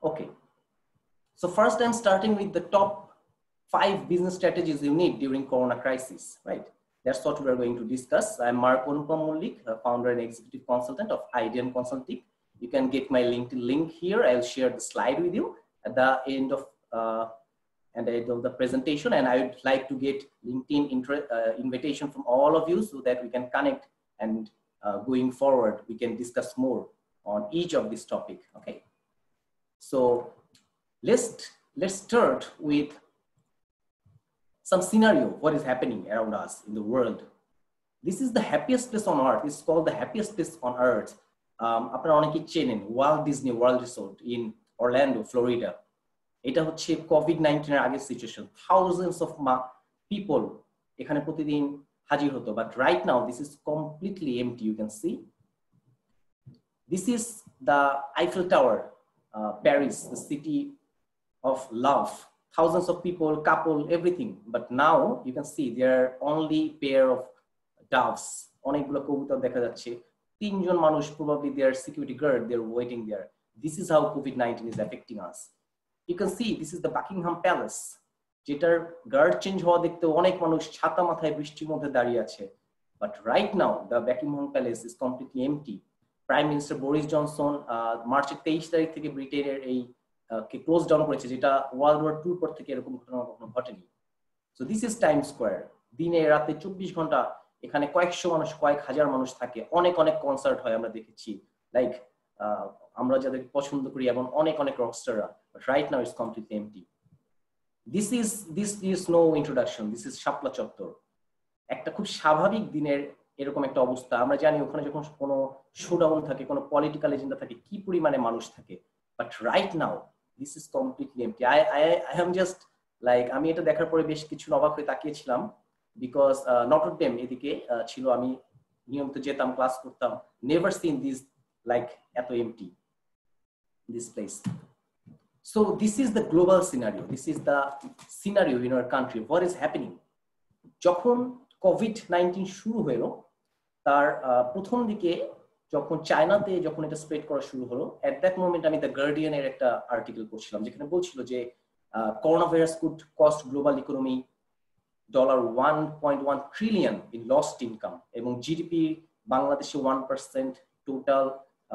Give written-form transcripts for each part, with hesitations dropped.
Okay, so first I'm starting with the top 5 business strategies you need during Corona crisis, right? That's what we are going to discuss. I'm Mark Anupam Mullik, founder and executive consultant of IDEON Consulting. You can get my LinkedIn link here. I'll share the slide with you at the end of the presentation, and I would like to get LinkedIn invitation from all of you so that we can connect, and going forward we can discuss more on each of this topic. Okay, so let's start with some scenario, what is happening around us in the world. This is the happiest place on earth. It's called the happiest place on earth. আপনারা অনেকেই চেনেন Walt Disney world resort in Orlando Florida. এটা হচ্ছে COVID-19 এর আগের situation. Thousands of people এখানে প্রতিদিন হাজির হতো, but right now this is completely empty. You can see this is the Eiffel Tower, Paris, the city of love. Thousands of people, couple, everything. But now you can see there are only pair of doves. অনেকগুলো কবুতর দেখা যাচ্ছে। 3 জন মানুষ, probably their security guard, they're waiting there. This is how COVID-19 is affecting us. You can see this is the Buckingham Palace, যেটার guard change হওয়া দেখতে অনেক মানুষ ছাতা মাথায় বৃষ্টির মধ্যে দাঁড়িয়ে আছে। But right now the Buckingham Palace is completely empty. Prime Minister Boris Johnson মার্চের 23 তারিখ থেকে ব্রিটেনের এই ক্লোজ ডাউন করেছে, যেটা ওয়ার্ল্ড ওয়ার 2 পর থেকে এরকম ঘটনা কখনো ঘটেনি। So this is time square. দিনে রাতে 24 ঘন্টা এখানে কয়েকশো মানুষ, কয়েক হাজার মানুষ থাকে। অনেক অনেক কনসার্ট হয়, আমরা দেখেছি, লাইক আমরা যাদের পছন্দ করি এবং অনেক অনেক রকস্টাররা। But right now it's completely empty. This is no introduction, this is Shapla Chattar. একটা খুব স্বাভাবিক দিনের এরকম একটা অবস্থা। আমরা জানি ওখানে যখন কোনো শোডাউন থাকে, কোনো পলিটিক্যাল এজেন্ডা থাকে, কি পরিমাণে মানুষ থাকে। But right now this is completely empty. I am just like, আমি এটা দেখার পরে বেশ কিছু অবাক হয়ে তাকিয়েছিলাম, বিকজ নটর ডেম এদিকে ছিল, আমি নিয়মিত যেতাম, ক্লাস করতাম। নেভার সিন দিস লাইক এত empty this place. So this is the global scenario, this is the scenario in our country. What is happening? যখন কোভিড-19 শুরু হলো, তার প্রথম দিকে যখন চায়নাতে যখন এটা স্প্রেড করা শুরু হলো, এট দ্যাট মোমেন্ট আমি দ্য গার্ডিয়ানের একটা আর্টিকেল পড়ছিলাম, যেখানে বলছিল যে corona virus could cost global economy $1.1 trillion in lost income, এবং জিডিপি বাংলাদেশে 1%, টোটাল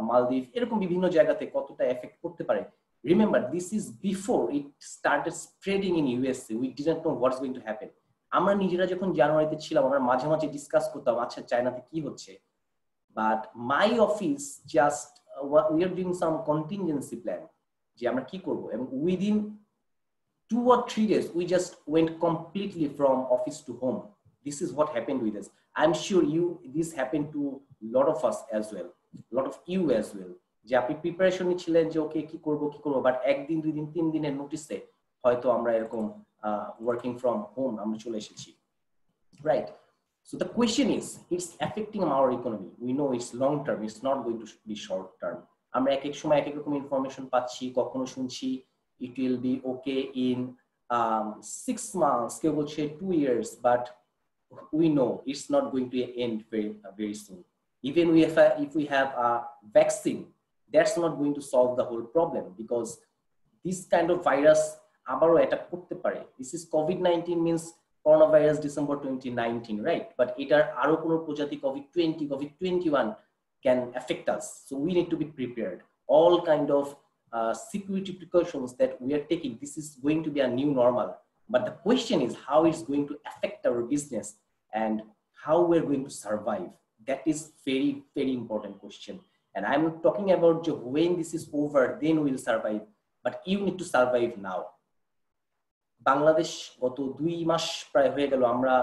মালদ্বীপ, এরকম বিভিন্ন জায়গাতে কতটা এফেক্ট করতে পারে। Remember, this is before it started spreading in USA. We didn't know what's going to happen. আমরা নিজেরা যখন জানুয়ারিতে ছিলাম, আমরা মাঝে মাঝে ডিসকাস করতাম, আচ্ছা চায়নাতে কি হচ্ছে। But my office just we are doing some contingency plan যে আমরা কি করব, এবং within 2 or 3 days we just went completely from office to home. This is what happened with us. I'm sure this happened to lot of us as well, lot of you as well, যে আপনি preparation নিছিলেন যে ওকে কি করব, but একদিন, 2 দিন, 3 দিনের নোটিসে হয়তো আমরা এরকম ওয়ার্কিং ফ্রম হোম আমরা চলে এসেছি, right? So the question is, it's affecting our economy. We know it's long term, it's not going to be short term. আমরা এক এক সময় এক এক রকম ইনফরমেশন পাচ্ছি, কখনো শুনছি it will be okay in 6 months, কেউ বলছে 2 years, but we know it's not going to end very soon. Even if we have a vaccine, that's not going to solve the whole problem, because this kind of virus আবারও attack করতে পারে। This is COVID-19 means coronavirus December 2019, right? But এটার আরো কোনো প্রজাতি COVID-20, COVID-21 can affect us. So we need to be prepared. All kind of security precautions that we are taking, this is going to be a new normal. But the question is how it's going to affect our business and how we're going to survive. That is very, very important question. And I'm not talking about when this is over, then we'll survive. But you need to survive now. Bangladesh গত 2 মাস প্রায় হয়ে গেল, আমরা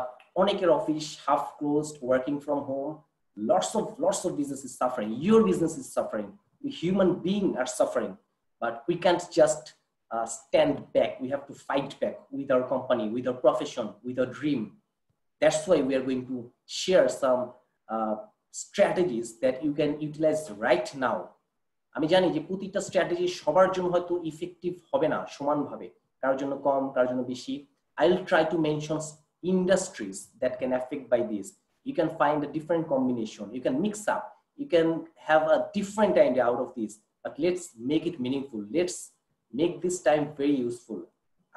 অনেকের office half closed, working from home. lots of business is suffering. Your business is suffering. We human being are suffering, but we can't just stand back. We have to fight back with our company, with our profession, with our dream. That's why we are going to share some strategies that you can utilize right now. আমি জানি যে প্রতিটা strategy সবার জন্য হয়তো effective হবে না সমানভাবে, কারোর জন্য কম, কারোর জন্য বেশি। I'll try to mention industries that can affect by this. You can find a different combination. You can mix up. You can have a different idea out of this. But let's make it meaningful. Let's make this time very useful.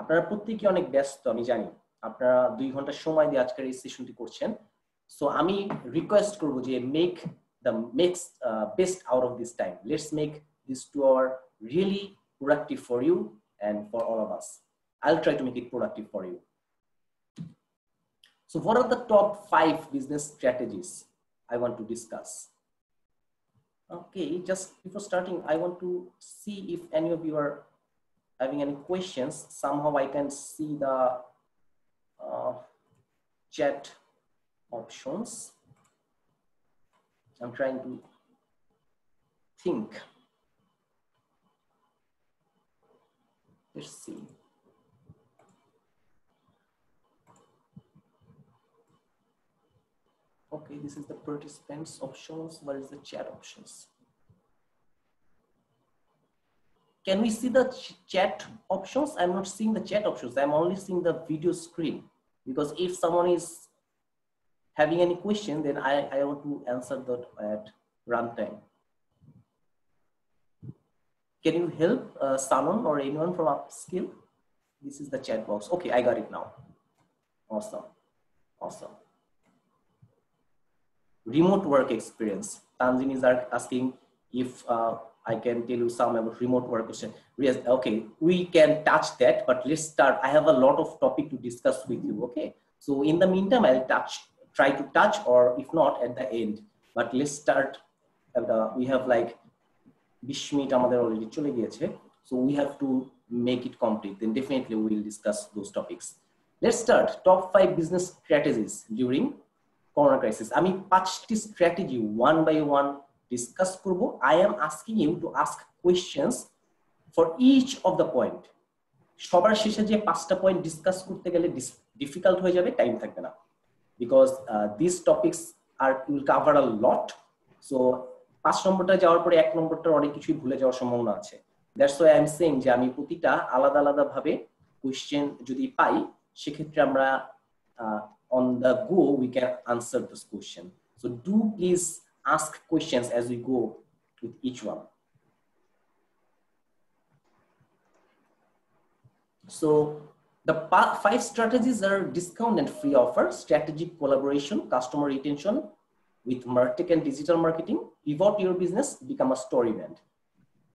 আপনারা প্রত্যেকে অনেক ব্যস্ত, আমি জানি আপনারা 2 ঘন্টা সময় দিয়ে আজকের এই সেশনটি করছেন। সো আমি রিকোয়েস্ট করব যে make the best out of this time. Let's make this 2 hour really productive for you and for all of us. I'll try to make it productive for you. So what are the top 5 business strategies I want to discuss? Okay, just before starting, I want to see if any of you are having any questions. Somehow I can see the chat options. I'm trying to think. Let's see. Okay, this is the participants options. What is the chat options? Can we see the chat options? I'm not seeing the chat options. I'm only seeing the video screen, because if someone is having any question, then I want to answer that at runtime. Can you help Sanon or anyone from Upskill? This is the chat box. Okay, I got it now. Awesome. Awesome. Remote work experience. Tanzin is asking if I can tell you some about remote work question. Yes, okay, we can touch that, but let's start. I have a lot of topic to discuss with you. Okay, so in the meantime, I'll try to touch, or if not, at the end. But let's start. We have like 20 minutes already chole giyeche, so we have to make it complete. Then definitely we will discuss those topics. Let's start. Top 5 business strategies during Corona crisis. আমি 5টি strategy one by one discuss করব. I am asking you to ask questions for each of the point. সবার শেষে যে 5টা point discuss করতে গেলে difficult হয়ে যাবে, টাইম থাকবে না, because these topics will cover a lot. So 5 নম্বরটা যাওয়ার পরে 1 নম্বরটার অনেক কিছুই ভুলে যাওয়ার সম্ভাবনা আছে. That's why I'm saying যে আমি প্রতিটা আলাদা আলাদা ভাবে কোশ্চেন যদি পাই, সেক্ষেত্রে আমরা on the go we can answer this question. So do please ask questions as we go with each one. So the 5 strategies are discount and free offer, strategic collaboration, customer retention with Martech and digital marketing, pivot your business, become a story brand.